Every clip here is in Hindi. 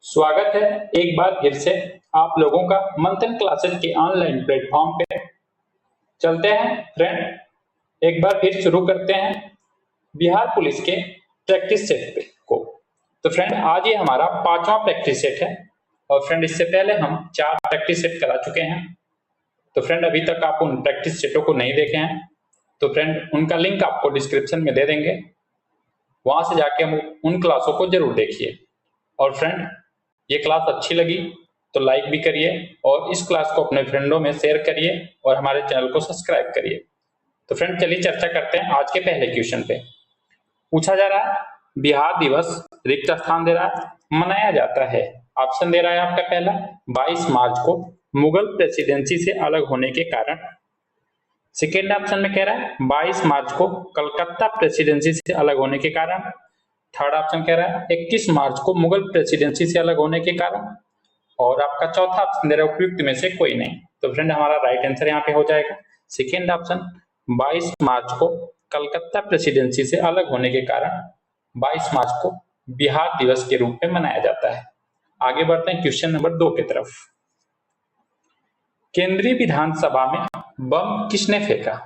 स्वागत है एक बार फिर से आप लोगों का मंथन क्लासेस के ऑनलाइन प्लेटफॉर्म पे। चलते हैं फ्रेंड, एक बार फिर शुरू करते हैं बिहार पुलिस के प्रैक्टिस सेट पे को। तो फ्रेंड आज ये हमारा 5वां प्रैक्टिस सेट है और फ्रेंड इससे पहले हम 4 प्रैक्टिस सेट करा चुके हैं। तो फ्रेंड अभी तक आप उन प्रैक्टिस सेटों को नहीं देखे हैं तो फ्रेंड उनका लिंक आपको डिस्क्रिप्शन में दे देंगे, वहां से जाके हम उन क्लासों को जरूर देखिए। और फ्रेंड ये क्लास अच्छी लगी तो लाइक भी करिए और इस क्लास को अपने फ्रेंडों में शेयर करिए और हमारे चैनल को सब्सक्राइब करिए। तो फ्रेंड चलिए चर्चा करते हैं आज के पहले क्वेश्चन पे। पूछा जा रहा है बिहार दिवस रिक्त स्थान दे रहा है मनाया जाता है। ऑप्शन दे रहा है आपका पहला 22 मार्च को मुगल प्रेसिडेंसी से अलग होने के कारण। सेकेंड ऑप्शन में कह रहा है 22 मार्च को कलकत्ता प्रेसिडेंसी से अलग होने के कारण। थर्ड ऑप्शन कह रहा है 21 मार्च को मुगल प्रेसिडेंसी से अलग होने के कारण। और आपका चौथा ऑप्शन दे रहा है उपयुक्त में से कोई नहीं। तो फ्रेंड हमारा राइट आंसर यहाँ पे हो जाएगा सेकेंड ऑप्शन 22 मार्च को कलकत्ता प्रेसिडेंसी से अलग होने के कारण 22 मार्च को बिहार दिवस के रूप में मनाया जाता है। आगे बढ़ते हैं क्वेश्चन नंबर 2 की तरफ। केंद्रीय विधानसभा में बम किसने फेंका?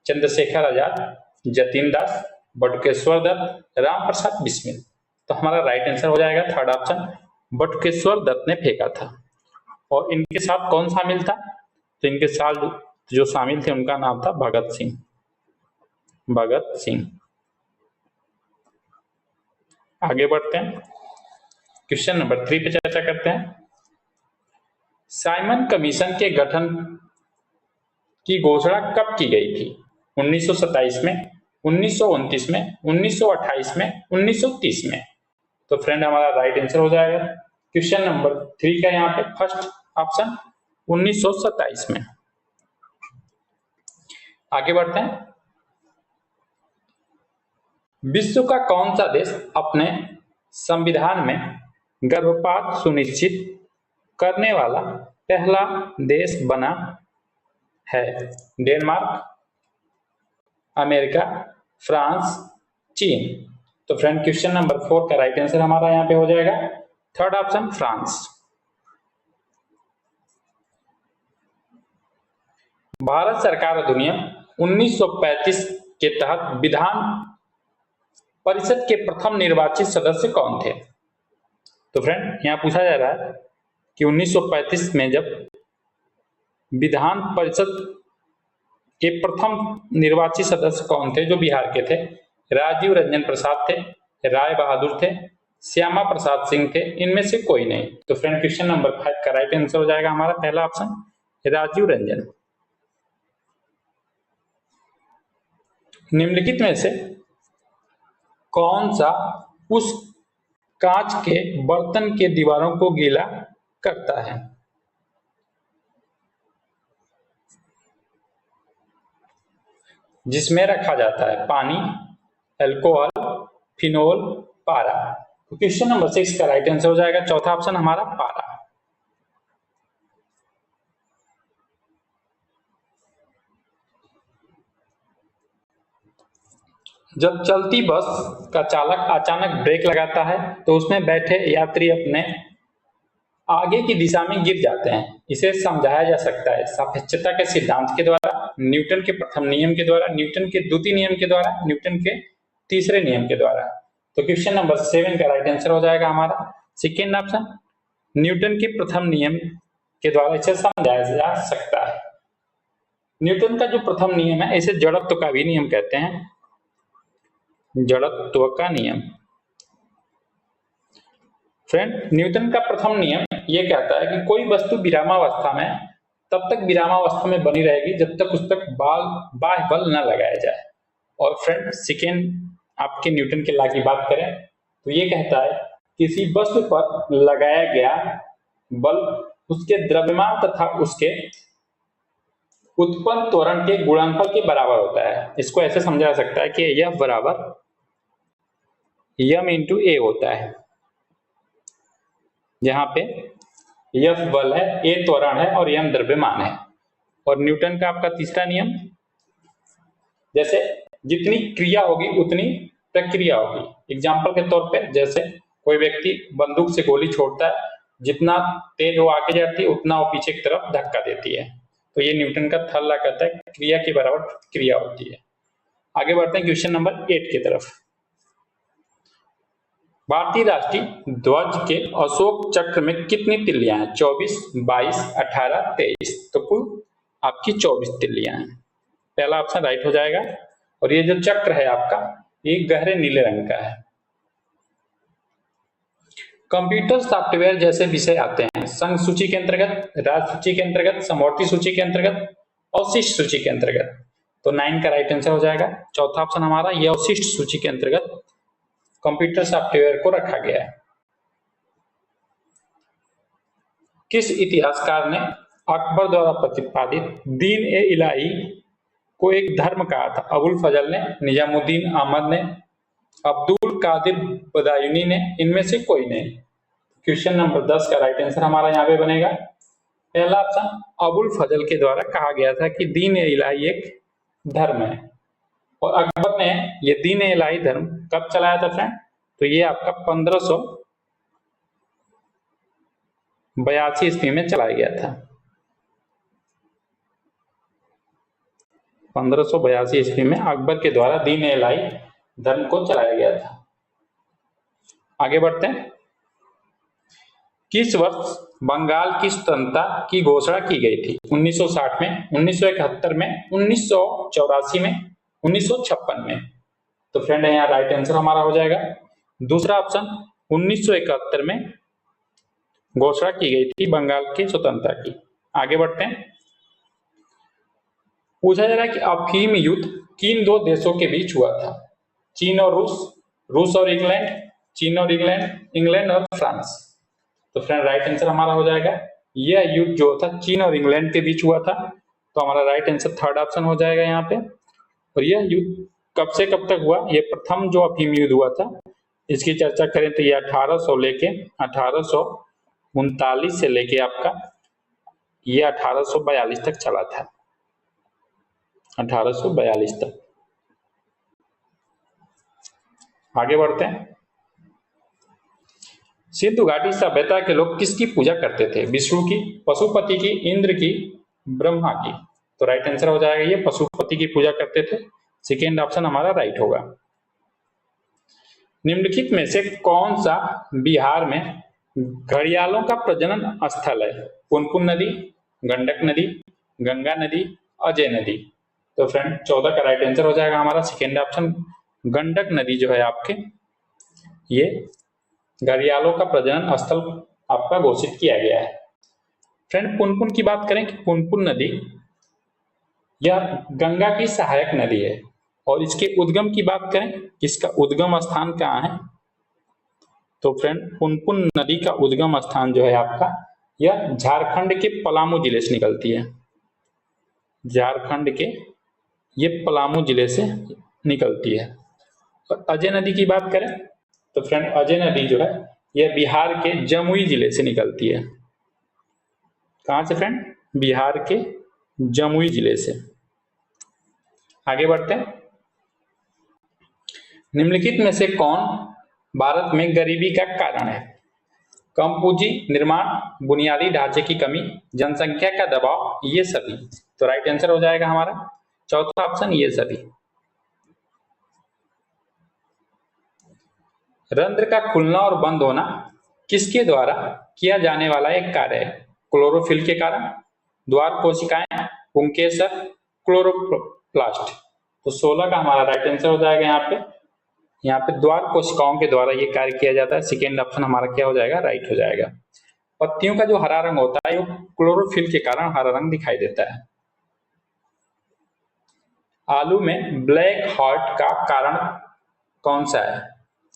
चंद्रशेखर आजाद, जतीन दास, बटुकेश्वर दत्त, राम प्रसाद बिस्मिल। तो हमारा राइट आंसर हो जाएगा थर्ड ऑप्शन बटुकेश्वर दत्त ने फेंका था। और इनके साथ कौन शामिल था? तो इनके साथ जो शामिल थे उनका नाम था भगत सिंह। भगत सिंह। आगे बढ़ते हैं क्वेश्चन नंबर 3 पे चर्चा करते हैं। साइमन कमीशन के गठन की घोषणा कब की गई थी? 1927 में, 1929 में, 1928 में, 1930 में। तो फ्रेंड हमारा राइट आंसर हो जाएगा क्वेश्चन नंबर 3 का यहाँ पे फर्स्ट ऑप्शन 1927 में। आगे बढ़ते हैं। विश्व का कौन सा देश अपने संविधान में गर्भपात सुनिश्चित करने वाला पहला देश बना है? डेनमार्क, अमेरिका, फ्रांस, चीन। तो फ्रेंड क्वेश्चन नंबर 4 का राइट आंसर हमारा यहाँ पे हो जाएगा थर्ड ऑप्शन फ्रांस। भारत सरकार अधिनियम 1935 के तहत विधान परिषद के प्रथम निर्वाचित सदस्य कौन थे? तो फ्रेंड यहाँ पूछा जा रहा है कि 1935 में जब विधान परिषद के प्रथम निर्वाचित सदस्य कौन थे जो बिहार के थे? राजीव रंजन प्रसाद थे, राय बहादुर थे, श्यामा प्रसाद सिंह थे, इनमें से कोई नहीं। तो फ्रेंड क्वेश्चन नंबर 5 का राइट आंसर हो जाएगा हमारा पहला ऑप्शन राजीव रंजन। निम्नलिखित में से कौन सा उस कांच के बर्तन के दीवारों को गीला करता है? जिसमें रखा जाता है पानी, अल्कोहल, फिनोल, पारा। तो क्वेश्चन नंबर 6 का राइट आंसर हो जाएगा चौथा ऑप्शन हमारा पारा। जब चलती बस का चालक अचानक ब्रेक लगाता है तो उसमें बैठे यात्री अपने आगे की दिशा में गिर जाते हैं। इसे समझाया जा सकता है सापेक्षता के सिद्धांत के द्वारा, न्यूटन के प्रथम नियम के द्वारा, न्यूटन के द्वितीय नियम के द्वारा, न्यूटन के तीसरे नियम के द्वारा। तो क्वेश्चन नंबर 7 का राइट आंसर हो जाएगा हमारा सेकेंड ऑप्शन न्यूटन के प्रथम नियम के द्वारा इसे समझाया जा सकता है। न्यूटन का जो प्रथम नियम है इसे जड़त्व का भी नियम कहते हैं, जड़त्व का नियम। फ्रेंड न्यूटन का प्रथम नियम ये कहता है कि कोई वस्तु विरामावस्था में तब तक विरामावस्था में बनी रहेगी जब तक उस तक बाह्य बल न लगाया जाए। और फ्रेंड सेकेंड आपके न्यूटन के लॉ की बात करें तो ये कहता है किसी वस्तु पर लगाया गया बल उसके द्रव्यमान तथा उसके उत्पन्न त्वरण के गुणनफल के बराबर होता है। इसको ऐसे समझा जा सकता है कि यह बराबर m इंटू ए होता है, जहां पे F बल है, A त्वरण है और m द्रव्यमान है। और न्यूटन का आपका तीसरा नियम, जैसे जितनी क्रिया होगी उतनी प्रक्रिया होगी। एग्जाम्पल के तौर पे जैसे कोई व्यक्ति बंदूक से गोली छोड़ता है, जितना तेज वो आगे जाती है उतना वो पीछे की तरफ धक्का देती है। तो ये न्यूटन का थर्ड लॉ कहता है क्रिया के बराबर क्रिया होती है। आगे बढ़ते हैं क्वेश्चन नंबर 8 की तरफ। भारतीय राष्ट्रीय ध्वज के अशोक चक्र में कितनी तिल्लियां हैं? 24, 22, 18, 23। तो कुल आपकी 24 तिल्लियां हैं। पहला ऑप्शन राइट हो जाएगा। और ये जो चक्र है आपका, ये गहरे नीले रंग का है। कंप्यूटर सॉफ्टवेयर जैसे विषय आते हैं संघ सूची के अंतर्गत, राज्य सूची के अंतर्गत, समवर्ती सूची के अंतर्गत, अवशिष्ट सूची के अंतर्गत। तो 9 का राइट आंसर हो जाएगा। चौथा ऑप्शन हमारा ये अवशिष्ट सूची के अंतर्गत कंप्यूटर सॉफ्टवेयर को रखा गया है। किस इतिहासकार ने अकबर द्वारा प्रतिपादित दीन ए इलाही को एक धर्म कहा था? अबुल फजल ने, निजामुद्दीन अहमद ने, अब्दुल कादिर बदायूनी ने, इनमें से कोई नहीं। क्वेश्चन नंबर 10 का राइट आंसर हमारा यहाँ पे बनेगा पहला ऑप्शन, अबुल फजल के द्वारा कहा गया था कि दीन ए इलाही एक धर्म है। और अकबर ने ये दीन ए इलाही धर्म कब चलाया था फ्रेंड? तो ये आपका 1582 ईस्वी में चलाया गया था। 1582 ईस्वी में अकबर के द्वारा दीन ए इलाही धर्म को चलाया गया था। आगे बढ़ते हैं। किस वर्ष बंगाल की स्वतंत्रता की घोषणा की गई थी? 1960 में, 1971 में, 1984 में, 1956 में। तो फ्रेंड यहाँ राइट आंसर हमारा हो जाएगा दूसरा ऑप्शन, 1971 में घोषणा की गई थी बंगाल की स्वतंत्रता की। आगे बढ़ते हैं। पूछा जा रहा है कि अफीम युद्ध किन दो देशों के बीच हुआ था? चीन और रूस, रूस और इंग्लैंड, चीन और इंग्लैंड, इंग्लैंड और फ्रांस। तो फ्रेंड राइट आंसर हमारा हो जाएगा यह युद्ध जो था चीन और इंग्लैंड के बीच हुआ था। तो हमारा राइट आंसर थर्ड ऑप्शन हो जाएगा यहाँ पे। और यह युद्ध कब से कब तक हुआ? यह प्रथम जो अफीम युद्ध हुआ था, इसकी चर्चा करें तो ये 1800 लेके 1839 से लेके आपका ये 1842 तक चला था। 1842 तक। आगे बढ़ते हैं। सिंधु घाटी सभ्यता के लोग किसकी पूजा करते थे? विष्णु की, पशुपति की, इंद्र की, ब्रह्मा की। तो राइट आंसर हो जाएगा ये पशुपति की पूजा करते थे। सेकेंड ऑप्शन हमारा राइट होगा। निम्नलिखित में से कौन सा बिहार में घड़ियालों का प्रजनन स्थल है? पुनपुन नदी, गंडक नदी, गंगा नदी, अजय नदी। तो फ्रेंड 14 का राइट आंसर हो जाएगा हमारा सेकेंड ऑप्शन, गंडक नदी जो है आपके ये घड़ियालों का प्रजनन स्थल आपका घोषित किया गया है। फ्रेंड पुनपुन की बात करें कि पुनपुन नदी यह गंगा की सहायक नदी है। और इसके उद्गम की बात करें, इसका उद्गम स्थान कहाँ है? तो फ्रेंड पुनपुन नदी का उद्गम स्थान जो है आपका यह झारखंड के पलामू जिले से निकलती है। झारखंड के ये पलामू जिले से निकलती है। और अजय नदी की बात करें तो फ्रेंड अजय नदी जो है यह बिहार के जमुई जिले से निकलती है। कहां से फ्रेंड? बिहार के जमुई जिले से। आगे बढ़ते हैं। निम्नलिखित में से कौन भारत में गरीबी का कारण है? कम पूंजी निर्माण, बुनियादी ढांचे की कमी, जनसंख्या का दबाव, ये सभी। तो राइट आंसर हो जाएगा हमारा चौथा ऑप्शन, ये सभी। रंध्र का खुलना और बंद होना किसके द्वारा किया जाने वाला एक कार्य है? क्लोरोफिल के कारण, द्वार कोशिकाएं, पुंकेसर, क्लोरोप्लास्ट। तो 16 का हमारा राइट आंसर हो जाएगा यहाँ पे द्वार कोशिकाओं के द्वारा ये कार्य किया जाता है। सेकेंड ऑप्शन हमारा क्या हो जाएगा? राइट हो जाएगा। पत्तियों का जो हरा रंग होता है वो क्लोरोफिल के कारण हरा रंग दिखाई देता है। आलू में ब्लैक हार्ट का कारण कौन सा है?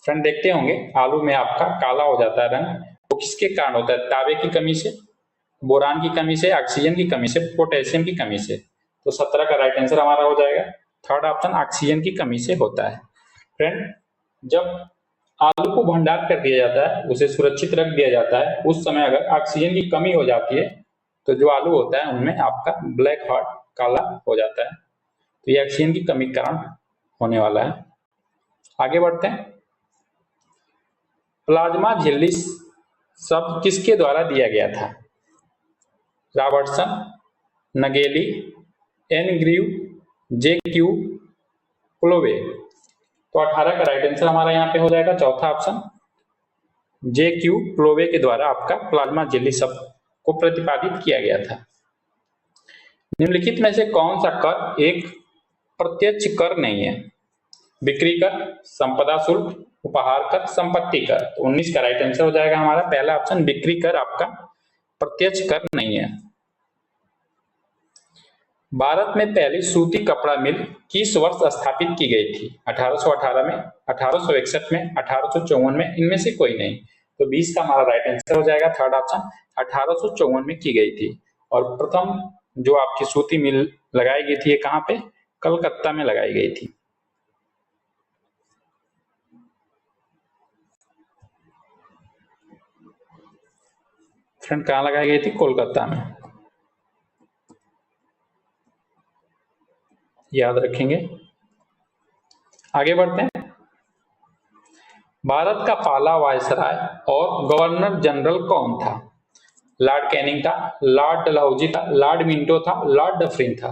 फ्रेंड देखते होंगे आलू में आपका काला हो जाता है रंग, वो किसके कारण होता है? तांबे की कमी से, बोरान की कमी से, ऑक्सीजन की कमी से, पोटेशियम की कमी से। तो 17 का राइट आंसर हमारा हो जाएगा थर्ड ऑप्शन, ऑक्सीजन की कमी से होता है। फ्रेंड जब आलू को भंडार कर दिया जाता है, उसे सुरक्षित रख दिया जाता है, उस समय अगर ऑक्सीजन की कमी हो जाती है तो जो आलू होता है उनमें आपका ब्लैक हार्ट काला हो जाता है। तो ये ऑक्सीजन की कमी के कारण होने वाला है। आगे बढ़ते हैं। प्लाज्मा झिल्ली शब्द किसके द्वारा दिया गया था? रॉबर्टसन, नगेली, एनग्रीव, जे.क्यू. क्लोवे। तो 18 का राइट आंसर हमारा यहाँ पे हो जाएगा चौथा ऑप्शन, जे.क्यू. क्लोवे के द्वारा आपका प्लाज्मा झिल्ली शब्द को प्रतिपादित किया गया था। निम्नलिखित में से कौन सा कर एक प्रत्यक्ष कर नहीं है? बिक्री कर, संपदा शुल्क, उपहार कर, संपत्ति कर। तो 19 का राइट आंसर हो जाएगा हमारा पहला ऑप्शन, बिक्री कर आपका प्रत्यक्ष कर नहीं है। भारत में पहली सूती कपड़ा मिल किस वर्ष स्थापित की गई थी? 1818 में, 1861 में, 1854 में, इनमें से कोई नहीं। तो 20 का हमारा राइट आंसर हो जाएगा थर्ड ऑप्शन, 1854 में की गई थी। और प्रथम जो आपकी सूती मिल लगाई गई थी ये कहाँ पे? कलकत्ता में लगाई गई थी। फ्रेंड कहाँ लगाई गई थी? कोलकाता में, याद रखेंगे। आगे बढ़ते हैं। भारत का पहला वायसराय और गवर्नर जनरल कौन था? लॉर्ड कैनिंग था, लॉर्ड डलहौजी था, लॉर्ड मिंटो था, लॉर्ड डफरिन था।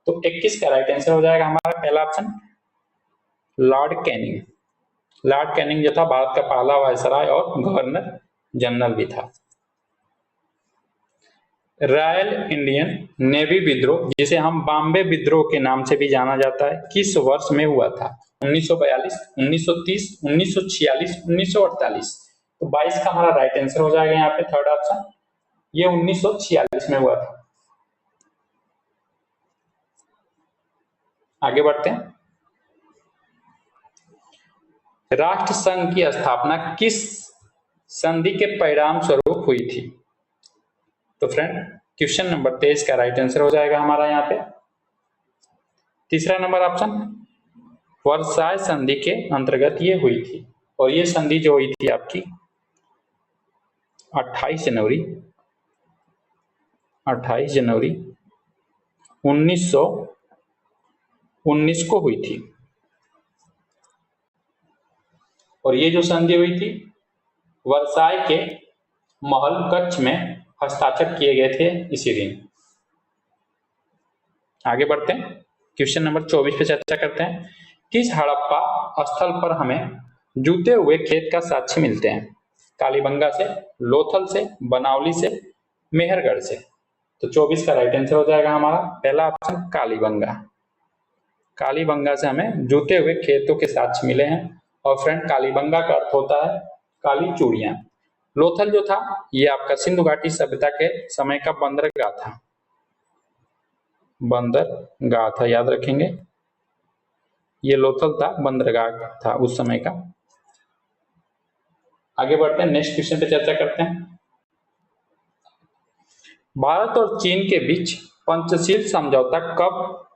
तो 21 का राइट आंसर हो जाएगा हमारा पहला option, Lord Canning. Lord Canning जो था भारत का पहला वायसराय और गवर्नर जनरल भी था। रॉयल इंडियन नेवी विद्रोह, जिसे हम बॉम्बे विद्रोह के नाम से भी जाना जाता है, किस वर्ष में हुआ था? 1942, 1930, 1946, 1948। तो 22 का हमारा राइट आंसर हो जाएगा यहाँ पे थर्ड ऑप्शन, ये 1946 में हुआ था। आगे बढ़ते हैं। राष्ट्र संघ की स्थापना किस संधि के परिणाम स्वरूप हुई थी? तो फ्रेंड क्वेश्चन नंबर 23 का राइट आंसर हो जाएगा हमारा यहाँ पे तीसरा नंबर ऑप्शन, वर्साय संधि के अंतर्गत ये हुई थी। और ये संधि जो हुई थी आपकी 28 जनवरी 1919 को हुई थी। और ये जो संधि हुई थी वर्साय के महल कक्ष में हस्ताक्षर किए गए थे इसी दिन। आगे बढ़ते हैं, क्वेश्चन नंबर 24 पे चर्चा करते हैं। किस हड़प्पा स्थल पर हमें जूते हुए खेत का साक्ष्य मिलते हैं? कालीबंगा से, लोथल से, बनावली से, मेहरगढ़ से। तो 24 का राइट आंसर हो जाएगा हमारा पहला ऑप्शन, कालीबंगा। कालीबंगा से हमें जूते हुए खेतों के साक्ष्य मिले हैं। और फ्रेंड कालीबंगा का अर्थ होता है काली चूड़ियां। लोथल जो था ये आपका सिंधु घाटी सभ्यता के समय का बंदरगाह था, बंदरगाह था, याद रखेंगे। ये लोथल था, बंदरगाह था उस समय का। आगे बढ़ते हैं, नेक्स्ट क्वेश्चन पे चर्चा करते हैं। भारत और चीन के बीच पंचशील समझौता कब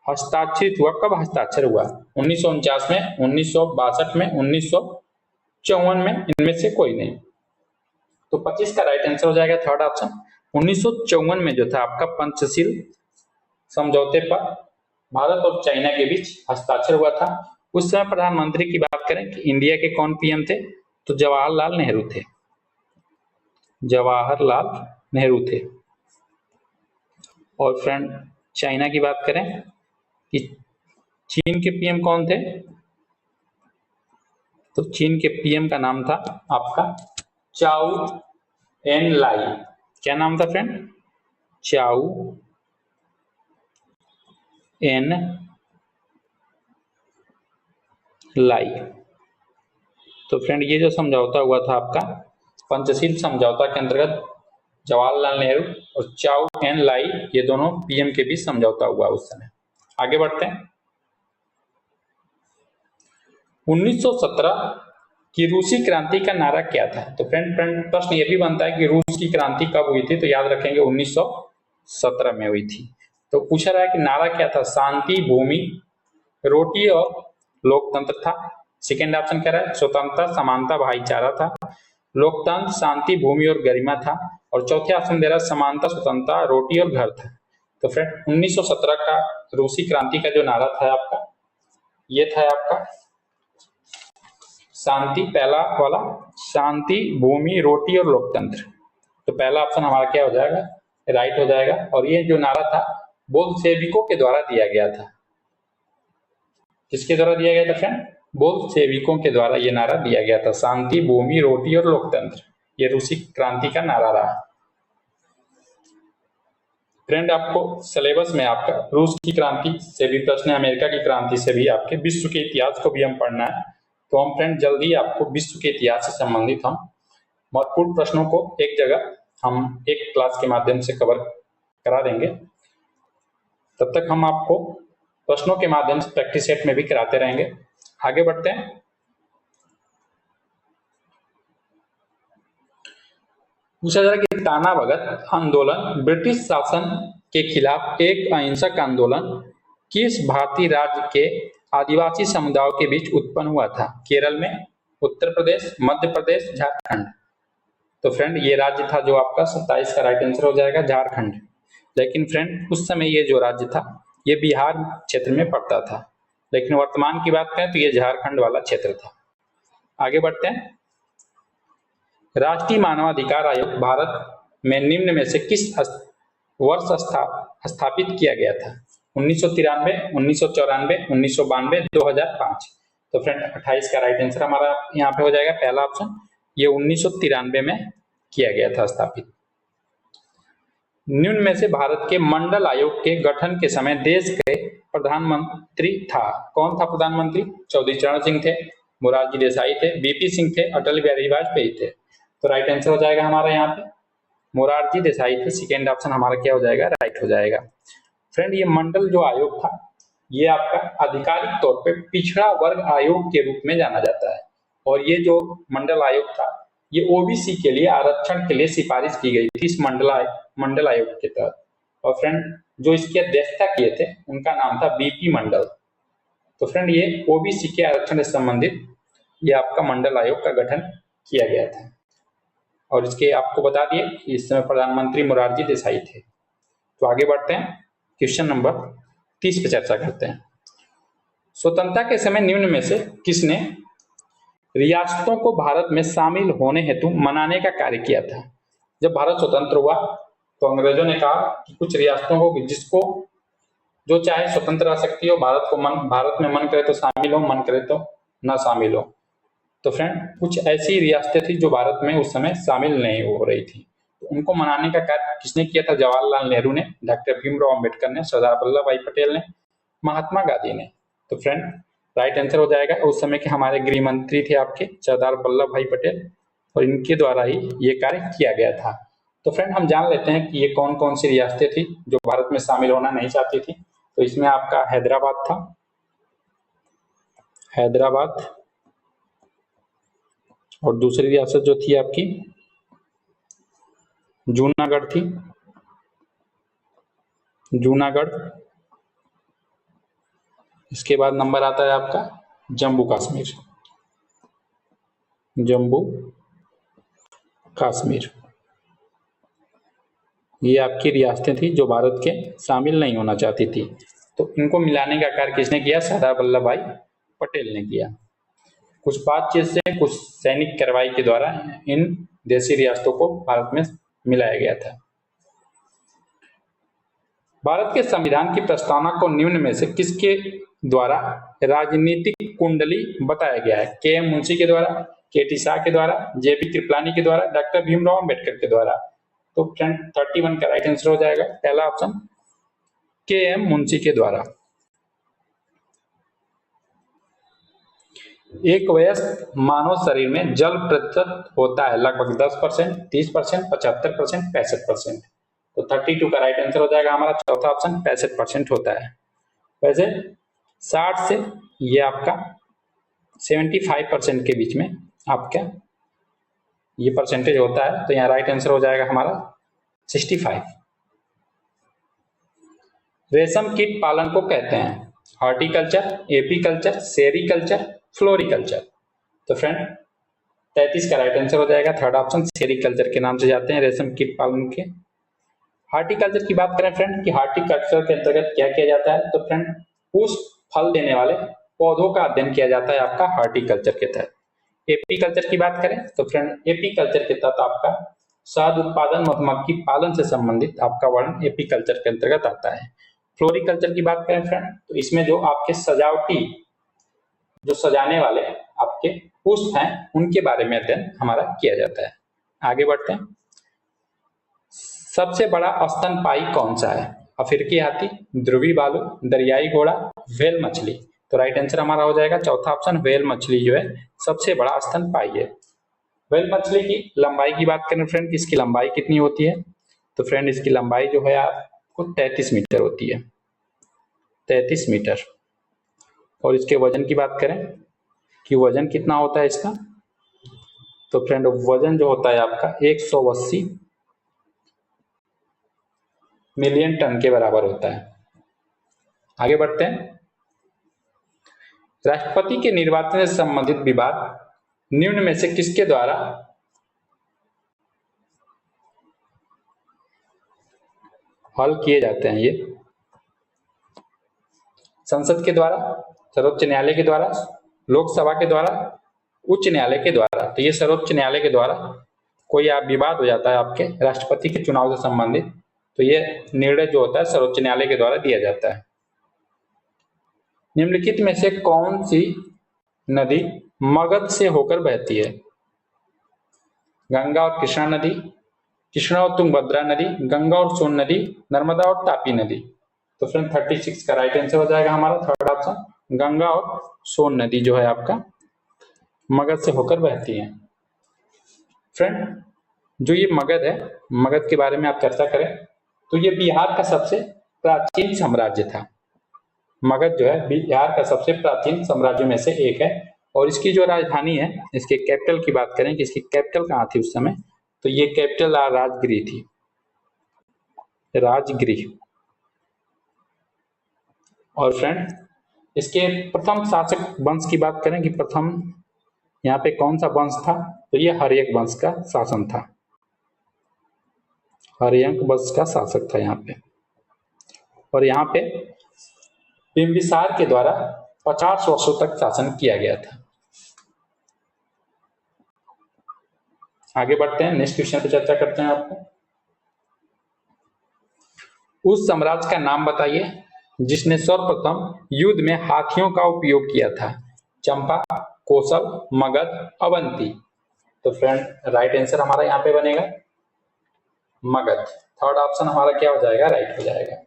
हस्ताक्षरित हुआ? कब हस्ताक्षर हुआ? 1949 में, 1962 में, 1954 में, इनमें से कोई नहीं। तो 25 का राइट आंसर हो जाएगा थर्ड ऑप्शन, 1954 में जो था आपका पंचशील समझौते पर भारत और चाइना के बीच हस्ताक्षर हुआ था। उस समय प्रधानमंत्री की बात करें कि इंडिया के कौन पीएम थे? तो जवाहरलाल नेहरू थे, जवाहरलाल नेहरू थे। और फ्रेंड चाइना की बात करें कि चीन के पीएम कौन थे? तो चीन के पीएम का नाम था आपका चाउ एन लाई। क्या नाम था फ्रेंड? चाउ एन लाई। तो फ्रेंड ये जो समझौता हुआ था आपका पंचशील समझौता के अंतर्गत जवाहरलाल नेहरू और चाउ एन लाई ये दोनों पीएम के बीच समझौता हुआ उस समय। आगे बढ़ते हैं। 1917 की रूसी क्रांति का नारा क्या था? तो फ्रेंड प्रश्न ये भी बनता है कि रूस की क्रांति कब हुई थी? तो याद रखेंगे 1917 में हुई थी। तो पूछा रहा है कि नारा क्या था? शांति, भूमि, रोटी और लोकतंत्र था। सेकेंड ऑप्शन कह रहा है स्वतंत्रता, समानता, भाईचारा था। लोकतंत्र, शांति, भूमि और गरिमा था। और चौथे ऑप्शन दे रहा है समानता, स्वतंत्रता, रोटी और घर था। तो फ्रेंड 1917 का रूसी क्रांति का जो नारा था आपका ये था आपका शांति, पहला वाला शांति, भूमि, रोटी और लोकतंत्र। तो पहला ऑप्शन हमारा क्या हो जाएगा, राइट हो जाएगा। और ये जो नारा था बोल्शेविकों के द्वारा दिया गया था। किसके द्वारा दिया गया था फ्रेंड, बोल्शेविकों के द्वारा ये नारा दिया गया था, शांति, भूमि, रोटी और लोकतंत्र। ये रूसी क्रांति का नारा रहा। फ्रेंड आपको सिलेबस में आपका रूस की क्रांति से भी प्रश्न है, अमेरिका की क्रांति से भी, आपके विश्व के इतिहास को भी हम पढ़ना है। तो हम फ्रेंड जल्दी आपको विश्व के इतिहास से संबंधित हम महत्वपूर्ण प्रश्नों को एक जगह हम एक क्लास के माध्यम से कवर करा देंगे। तब तक हम आपको प्रश्नों के माध्यम से प्रैक्टिस सेट में भी कराते रहेंगे। आगे बढ़ते हैं। पूछा जा रहा है कि टाना भगत आंदोलन ब्रिटिश शासन के खिलाफ एक अहिंसक आंदोलन किस भारतीय राज्य के आदिवासी समुदायों के बीच उत्पन्न हुआ था? केरल में, उत्तर प्रदेश, मध्य प्रदेश, झारखंड। तो फ्रेंड ये राज्य था जो आपका 27 का राइट आंसर हो जाएगा, झारखंड। लेकिन फ्रेंड उस समय ये जो राज्य था ये बिहार क्षेत्र में पड़ता था, लेकिन वर्तमान की बात करें तो ये झारखंड वाला क्षेत्र था। आगे बढ़ते हैं। राष्ट्रीय मानवाधिकार आयोग भारत में निम्न में से किस वर्ष स्थापित किया गया था? 1993, 1994, 1992, 2005। तो फ्रेंड 28 का राइट आंसर हमारा यहाँ पे हो जाएगा पहला ऑप्शन, ये 1993 में किया गया था स्थापित। निम्न में से भारत के मंडल आयोग के गठन के समय देश के प्रधानमंत्री था? कौन था प्रधानमंत्री? चौधरी चरण सिंह थे, मोरारजी देसाई थे, बीपी सिंह थे, अटल बिहारी वाजपेयी थे। तो राइट आंसर हो जाएगा हमारा यहाँ पे मोरारजी देसाई थे। सेकेंड ऑप्शन हमारा क्या हो जाएगा, राइट हो जाएगा। फ्रेंड ये मंडल जो आयोग था ये आपका आधिकारिक तौर पे पिछड़ा वर्ग आयोग के रूप में जाना जाता है। और ये जो मंडल आयोग था ये ओबीसी के लिए आरक्षण के लिए सिफारिश की गई थी इस मंडल आयोग के तहत। और फ्रेंड जो इसकी अध्यक्षता किए थे उनका नाम था बीपी मंडल। तो फ्रेंड ये ओबीसी के आरक्षण से संबंधित ये आपका मंडल आयोग का गठन किया गया था। और इसके आपको बता दिए इस समय प्रधानमंत्री मोरारजी देसाई थे। तो आगे बढ़ते हैं, क्वेश्चन नंबर 30 पे चर्चा करते हैं। स्वतंत्रता के समय निम्न में से किसने रियासतों को भारत में शामिल होने हेतु मनाने का कार्य किया था? जब भारत स्वतंत्र हुआ तो अंग्रेजों ने कहा कि कुछ रियासतों को जिसको जो चाहे स्वतंत्र रह सकती हो, भारत में मन करे तो शामिल हो, मन करे तो न शामिल हो। तो फ्रेंड कुछ ऐसी रियासतें थी जो भारत में उस समय शामिल नहीं हो रही थी, तो उनको मनाने का कार्य किसने किया था? जवाहरलाल नेहरू ने, डॉक्टर भीमराव अंबेडकर ने, सरदार वल्लभ भाई पटेल ने, महात्मा गांधी ने। तो फ्रेंड राइट आंसर हो जाएगा, उस समय के हमारे गृह मंत्री थे आपके सरदार वल्लभ भाई पटेल, और इनके द्वारा ही ये कार्य किया गया था। तो फ्रेंड हम जान लेते हैं कि ये कौन कौन सी रियासतें थी जो भारत में शामिल होना नहीं चाहती थी। तो इसमें आपका हैदराबाद था, हैदराबाद, और दूसरी रियासत जो थी आपकी जूनागढ़ थी, जूनागढ़। इसके बाद नंबर आता है आपका जम्मू कश्मीर, जम्मू कश्मीर। ये आपकी रियासतें थी जो भारत के शामिल नहीं होना चाहती थी। तो इनको मिलाने का कार्य किसने किया? सरदार वल्लभ भाई पटेल ने किया। कुछ बातचीत से, कुछ सैनिक कार्रवाई के द्वारा इन देशी रियासतों को भारत में मिलाया गया था। भारत के संविधान की प्रस्तावना को निम्न में से किसके द्वारा राजनीतिक कुंडली बताया गया है? के एम मुंशी के द्वारा, के.टी. शाह के द्वारा, जे.बी. कृपलानी के द्वारा, डॉक्टर भीमराव अंबेडकर के द्वारा। तो फ्रेंड 31 का राइट आंसर हो जाएगा पहला ऑप्शन, के एम मुंशी के द्वारा। एक वयस्क मानव शरीर में जल प्रतिशत होता है लगभग 10%, 30%, 75%, 65%। तो 32 का राइट आंसर हो जाएगा हमारा चौथा ऑप्शन, 65% होता है। वैसे 60 से ये आपका 75% के बीच में आपका ये परसेंटेज होता है। तो यहाँ राइट आंसर हो जाएगा हमारा 65। रेशम कीट पालन को कहते हैं हॉर्टिकल्चर, एपीकल्चर, सेरीकल्चर, फ्लोरिकल्चर। तो फ्रेंड 33 का राइट आंसर हो जाएगा थर्ड ऑप्शन, सेरीकल्चर के नाम से जाते हैं रेशम कीट पालन के। हॉर्टिकल्चर की बात करें फ्रेंड कि हॉर्टिकल्चर के अंतर्गत क्या किया जाता है? तो फ्रेंड पुष्प फल देने वाले पौधों का अध्ययन किया जाता है आपका हॉर्टिकल्चर के तहत। एपी कल्चर की बात करें तो फ्रेंड एपी कल्चर के तहत आपका शहद उत्पादन मधुमक्खी पालन से संबंधित आपका वर्णन एपी कल्चर के अंतर्गत आता है। फ्लोरिकल्चर की बात करें फ्रेंड तो इसमें जो आपके सजावटी जो सजाने वाले आपके पुष्प हैं उनके बारे में अध्ययन हमारा किया जाता है। आगे बढ़ते हैं। सबसे बड़ा स्तनपायी कौन सा है? अफ्रीकी हाथी, ध्रुवी भालू, दरियाई घोड़ा, व्हेल मछली। तो राइट आंसर हमारा हो जाएगा चौथा ऑप्शन, व्हेल मछली जो है सबसे बड़ा स्तनपायी है। व्हेल मछली की लंबाई की बात करें फ्रेंड, इसकी लंबाई कितनी होती है? तो फ्रेंड इसकी लंबाई जो है आपको 33 मीटर होती है, 33 मीटर। और इसके वजन की बात करें कि वजन कितना होता है इसका, तो फ्रेंड वजन जो होता है आपका 180 मिलियन टन के बराबर होता है। आगे बढ़ते हैं। राष्ट्रपति के निर्वाचन से संबंधित विवाद निम्न में से किसके द्वारा हल किए जाते हैं? ये संसद के द्वारा, सर्वोच्च न्यायालय के द्वारा, लोकसभा के द्वारा, उच्च न्यायालय के द्वारा। तो ये सर्वोच्च न्यायालय के द्वारा कोई आप विवाद हो जाता है आपके राष्ट्रपति के चुनाव से संबंधित, तो ये निर्णय जो होता है सर्वोच्च न्यायालय के द्वारा दिया जाता है। निम्नलिखित में से कौन सी नदी मगध से होकर बहती है? गंगा और कृष्णा नदी, कृष्णा और तुंगभद्रा नदी, गंगा और सोन नदी, नर्मदा और तापी नदी। तो फ्रेंड 36 का राइट आंसर हो जाएगा हमारा थर्ड ऑप्शन, गंगा और सोन नदी जो है आपका मगध से होकर बहती है। फ्रेंड जो ये मगध है, मगध के बारे में आप चर्चा करें तो ये बिहार का सबसे प्राचीन साम्राज्य था। मगध जो है बिहार का सबसे प्राचीन साम्राज्यों में से एक है। और इसकी जो राजधानी है, इसके कैपिटल की बात करें कि इसकी कैपिटल कहाँ थी उस समय, तो ये कैपिटल राजगिरी थी, राजगिरी। और फ्रेंड इसके प्रथम शासक वंश की बात करें कि प्रथम यहाँ पे कौन सा वंश था, तो ये हर्यक वंश का शासन था, हर्यक वंश का शासक था यहाँ पे। और यहाँ पे बिंबिसार के द्वारा 50 वर्षों तक शासन किया गया था। आगे बढ़ते हैं, नेक्स्ट क्वेश्चन पे चर्चा करते हैं आपको। उस साम्राज्य का नाम बताइए जिसने सर्वप्रथम युद्ध में हाथियों का उपयोग किया था? चंपा, कोसल, मगध, अवंती। तो फ्रेंड राइट आंसर हमारा यहाँ पे बनेगा मगध। थर्ड ऑप्शन हमारा क्या हो जाएगा? राइट हो जाएगा।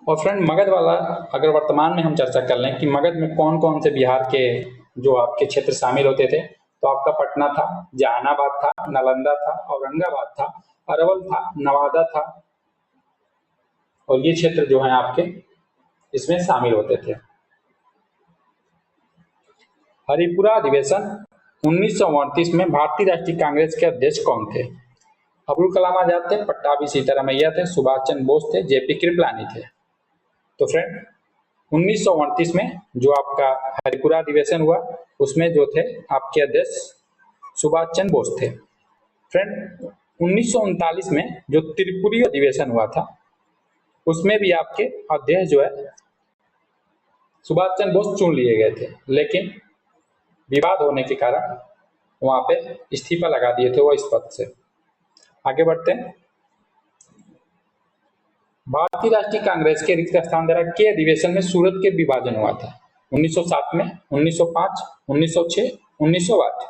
और फ्रेंड मगध वाला अगर वर्तमान में हम चर्चा कर लें कि मगध में कौन कौन से बिहार के जो आपके क्षेत्र शामिल होते थे, तो आपका पटना था, जहानाबाद था, नालंदा था, औरंगाबाद था, अरवल था, नवादा था। और ये क्षेत्र जो है आपके इसमें शामिल होते थे। हरिपुरा अधिवेशन 1938 में भारतीय राष्ट्रीय कांग्रेस के अध्यक्ष कौन थे? अब्दुल कलाम आजाद थे, पट्टाभी सीतारामैया थे, सुभाष चंद्र बोस थे, जेपी कृपलानी थे। तो फ्रेंड 1938 में जो आपका हरिपुरा अधिवेशन हुआ उसमें जो थे आपके अध्यक्ष सुभाष चंद्र बोस थे। फ्रेंड 1939 में जो त्रिपुरी अधिवेशन हुआ था उसमें भी आपके अध्यक्ष जो है सुभाष चंद्र बोस चुन लिए गए थे, लेकिन विवाद होने के कारण वहां पे इस्तीफा लगा दिए थे वो इस पद से। आगे बढ़ते हैं। भारतीय राष्ट्रीय कांग्रेस के रिक्त स्थान धारा के अधिवेशन में सूरत के विभाजन हुआ था? 1907 में, 1905, 1906, 1908।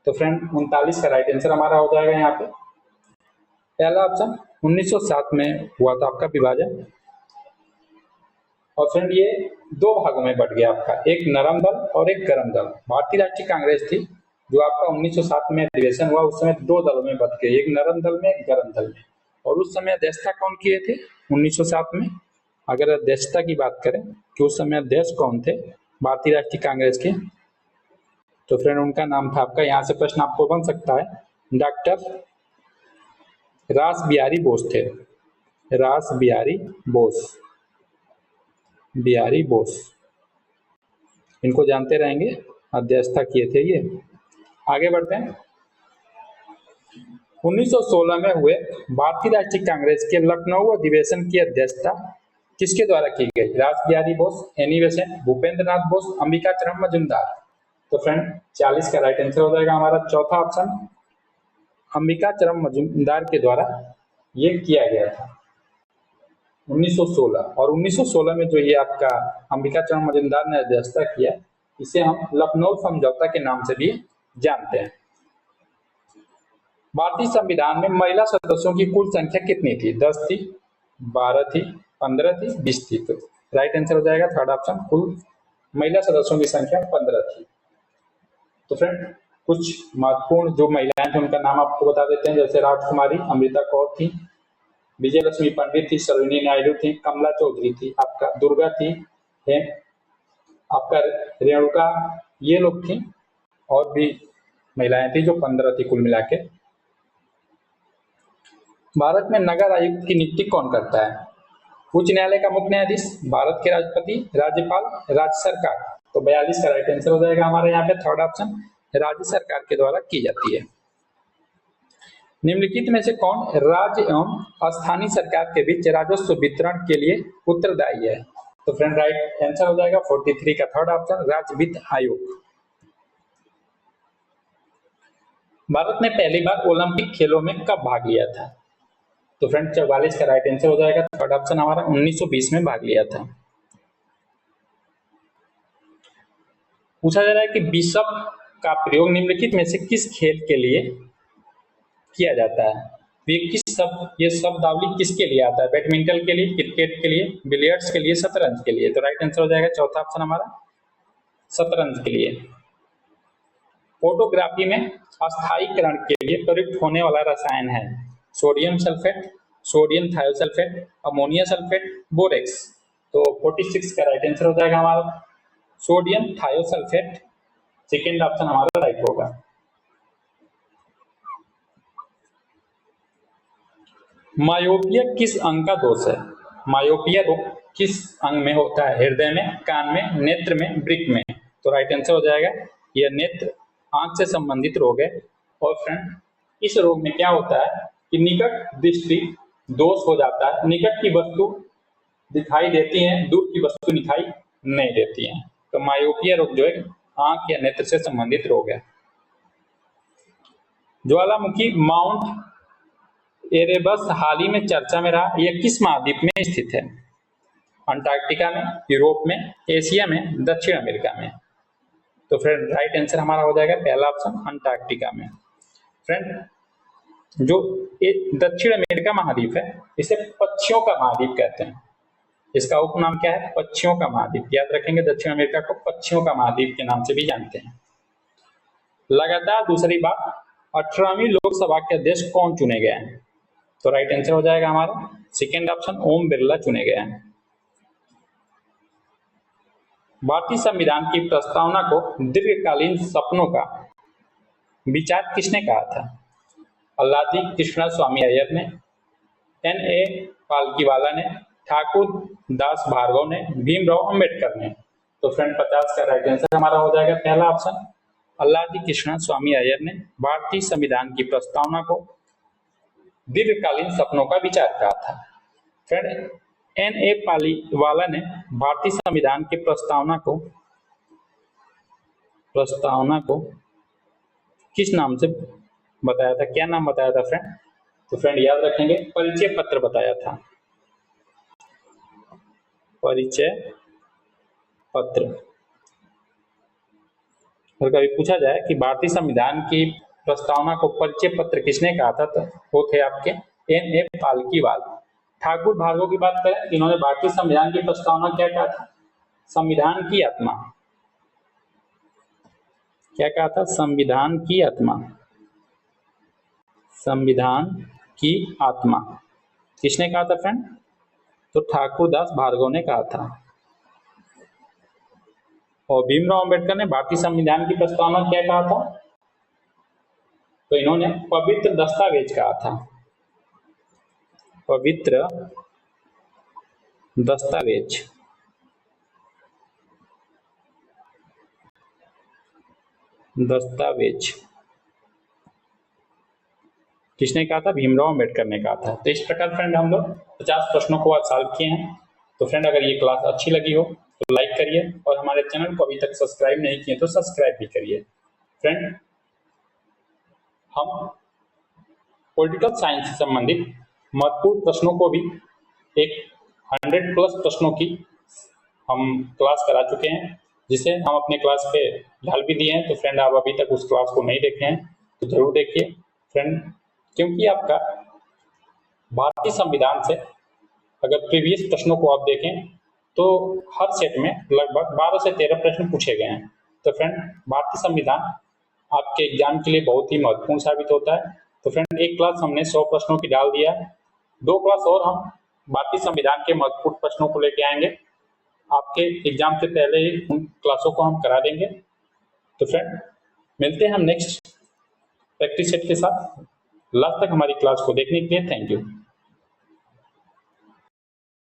तो फ्रेंड 39 का राइट आंसर हमारा हो जाएगा यहाँ पे पहला ऑप्शन 1907 में हुआ था आपका विभाजन। और फ्रेंड ये दो भागों में बढ़ गया आपका, एक नरम दल और एक गरम दल। भारतीय राष्ट्रीय कांग्रेस थी जो आपका 1907 में अधिवेशन हुआ उस समय दो दलों में बट गई, एक नरम दल में, एक गरम दल में। और उस समय अध्यक्षता कौन किए थे 1907 में? अगर अध्यक्षता की बात करें कि उस समय अध्यक्ष कौन थे भारतीय राष्ट्रीय कांग्रेस के, तो फ्रेंड उनका नाम था आपका, यहाँ से प्रश्न आपको बन सकता है, डॉक्टर रास बिहारी बोस थे, रास बिहारी बोस, बिहारी बोस। इनको जानते रहेंगे, अध्यक्षता किए थे ये। आगे बढ़ते हैं। 1916 में हुए भारतीय राष्ट्रीय कांग्रेस के लखनऊ अधिवेशन की अध्यक्षता किसके द्वारा की गई? रास बिहारी बोस, एनी बेसेंट, भूपेंद्र नाथ बोस, अंबिका चरण मजूमदार। तो फ्रेंड 40 का राइट आंसर हो जाएगा हमारा चौथा ऑप्शन, अंबिका चरण मजूमदार के द्वारा ये किया गया था 1916। और 1916 में जो ये आपका अंबिका चरण मजूमदार ने अध्यक्षता किया, इसे हम लखनऊ समझौता के नाम से भी जानते हैं। भारतीय संविधान में महिला सदस्यों की कुल संख्या कितनी थी? 10 थी, 12 थी, 15 थी, 20 थी। तो राइट आंसर हो जाएगा थर्ड ऑप्शन, कुल महिला सदस्यों की संख्या 15 थी। तो फ्रेंड कुछ महत्वपूर्ण जो महिलाएं थी उनका नाम आपको बता देते हैं, जैसे राजकुमारी, अमृता कौर थी, विजयलक्ष्मी पंडित थी, सरोजिनी नायडू थी, कमला चौधरी थी, आपका दुर्गा थी, है आपका रेणुका, ये लोग थी। और भी महिलाएं थी जो 15 थी कुल मिला के। भारत में नगर आयुक्त की नियुक्ति कौन करता है? उच्च न्यायालय का मुख्य न्यायाधीश, भारत के राष्ट्रपति, राज्यपाल, राज्य सरकार। तो 42 का राइट आंसर हो जाएगा हमारे यहाँ पे थर्ड ऑप्शन, राज्य सरकार के द्वारा की जाती है। निम्नलिखित में से कौन राज्य एवं स्थानीय सरकार के बीच राजस्व वितरण के लिए उत्तरदायी है? तो फ्रेंड राइट आंसर हो जाएगा 43 का थर्ड ऑप्शन, राज्य वित्त आयोग। भारत ने पहली बार ओलंपिक खेलों में कब भाग लिया था? तो फ्रेंड 44 का राइट आंसर हो जाएगा थर्ड ऑप्शन हमारा, 1920 में भाग लिया था। पूछा जा रहा है कि बिशप का प्रयोग निम्नलिखित में से किस खेल के लिए किया जाता है? ये शब्दावली किसके लिए आता है? बैडमिंटन के लिए, क्रिकेट के लिए, बिलियर्ड्स के लिए, शतरंज के लिए। तो राइट आंसर हो जाएगा चौथा ऑप्शन हमारा, शतरंज के लिए। फोटोग्राफी में अस्थायीकरण के लिए प्रयुक्त होने वाला रसायन है sodium sulphate, sodium thiosulphate, ammonia sulphate, borax. तो 46 का राइट आंसर हो जाएगा हमारा सोडियम थायोसल्फेट, सेकेंड ऑप्शन हमारा राइट होगा। मायोपिया किस अंग का दोष है? मायोपिया रोग किस अंग में होता है? हृदय में, कान में, नेत्र में, वृक्क में। तो राइट आंसर हो जाएगा यह नेत्र आंख से संबंधित रोग है। और फ्रेंड इस रोग में क्या होता है कि निकट दृष्टि दोष हो जाता है, निकट की वस्तु दिखाई देती है, दूर की वस्तु दिखाई नहीं देती है। तो मायोपिया रोग जो है आंख या नेत्र से संबंधित रोग है। ज्वालामुखी माउंट एरेबस हाल ही में चर्चा में रहा, यह किस महाद्वीप में स्थित है? अंटार्कटिका में, यूरोप में, एशिया में, दक्षिण अमेरिका में। तो फ्रेंड राइट आंसर हमारा हो जाएगा पहला ऑप्शन, अंटार्कटिका में। फ्रेंड जो दक्षिण अमेरिका महाद्वीप है इसे पक्षियों का महाद्वीप कहते हैं। इसका उपनाम क्या है? पक्षियों का महाद्वीप। याद रखेंगे दक्षिण अमेरिका को पक्षियों का महाद्वीप के नाम से भी जानते हैं। लगातार दूसरी बार 18वीं लोकसभा के अध्यक्ष कौन चुने गए हैं? तो राइट आंसर हो जाएगा हमारा सेकेंड ऑप्शन, ओम बिरला चुने गए हैं। भारतीय संविधान की प्रस्तावना को दीर्घकालीन सपनों का विचार किसने कहा था? अल्लादी कृष्णा स्वामी अय्यर ने, N.A. पालकीवाला ने, ठाकुर दास भार्गव ने, भीमराव अंबेडकर ने। तो फ्रेंड 50 का राइट आंसर हमारा हो जाएगा पहला ऑप्शन, अल्लादी कृष्णा स्वामी अय्यर ने भारतीय संविधान की प्रस्तावना को दीर्घकालीन सपनों का विचार कहा था। Friend N.A. पालीवाला ने भारतीय संविधान की प्रस्तावना को किस नाम से बताया था? क्या नाम बताया था फ्रेंड? तो फ्रेंड याद रखेंगे परिचय पत्र बताया था, परिचय पत्र। और कभी पूछा जाए कि भारतीय संविधान की प्रस्तावना को परिचय पत्र किसने कहा था, तो वो थे आपके N.A. पालकीवाल। ठाकुर भार्गव की बात करें, इन्होंने भारतीय संविधान की प्रस्तावना क्या कहा था? संविधान की आत्मा। क्या कहा था? संविधान की आत्मा, संविधान की आत्मा किसने कहा था फ्रेंड? तो ठाकुर दास भार्गव ने कहा था। और भीमराव अंबेडकर ने भारतीय संविधान की प्रस्तावना क्या कहा था? तो इन्होंने पवित्र दस्तावेज कहा था, पवित्र दस्तावेज। दस्तावेज किसने कहा था? भीमराव अम्बेडकर ने कहा था। तो इस प्रकार फ्रेंड हम लोग 50 प्रश्नों को आज सॉल्व किए हैं। तो फ्रेंड अगर ये क्लास अच्छी लगी हो तो लाइक करिए और हमारे चैनल को अभी तक सब्सक्राइब नहीं किए तो सब्सक्राइब भी करिए। फ्रेंड हम पॉलिटिकल साइंस से संबंधित महत्वपूर्ण प्रश्नों को भी एक 100+ प्रश्नों की हम क्लास करा चुके हैं, जिसे हम अपने क्लास पे डाल भी दिए हैं। तो फ्रेंड आप अभी तक उस क्लास को नहीं देखे हैं तो जरूर देखिए फ्रेंड, क्योंकि आपका भारतीय संविधान से अगर प्रीवियस प्रश्नों को आप देखें तो हर सेट में लगभग 12 से 13 प्रश्न पूछे गए हैं। तो फ्रेंड भारतीय संविधान आपके एग्जाम के लिए बहुत ही महत्वपूर्ण साबित होता है। तो फ्रेंड एक क्लास हमने 100 प्रश्नों की डाल दिया है, 2 क्लास और हम भारतीय संविधान के महत्वपूर्ण प्रश्नों को लेके आएंगे। आपके एग्जाम से पहले ही उन क्लासों को हम करा देंगे। तो फ्रेंड मिलते हैं हम नेक्स्ट प्रैक्टिस सेट के साथ। लास्ट तक हमारी क्लास को देखने के लिए थैंक यू।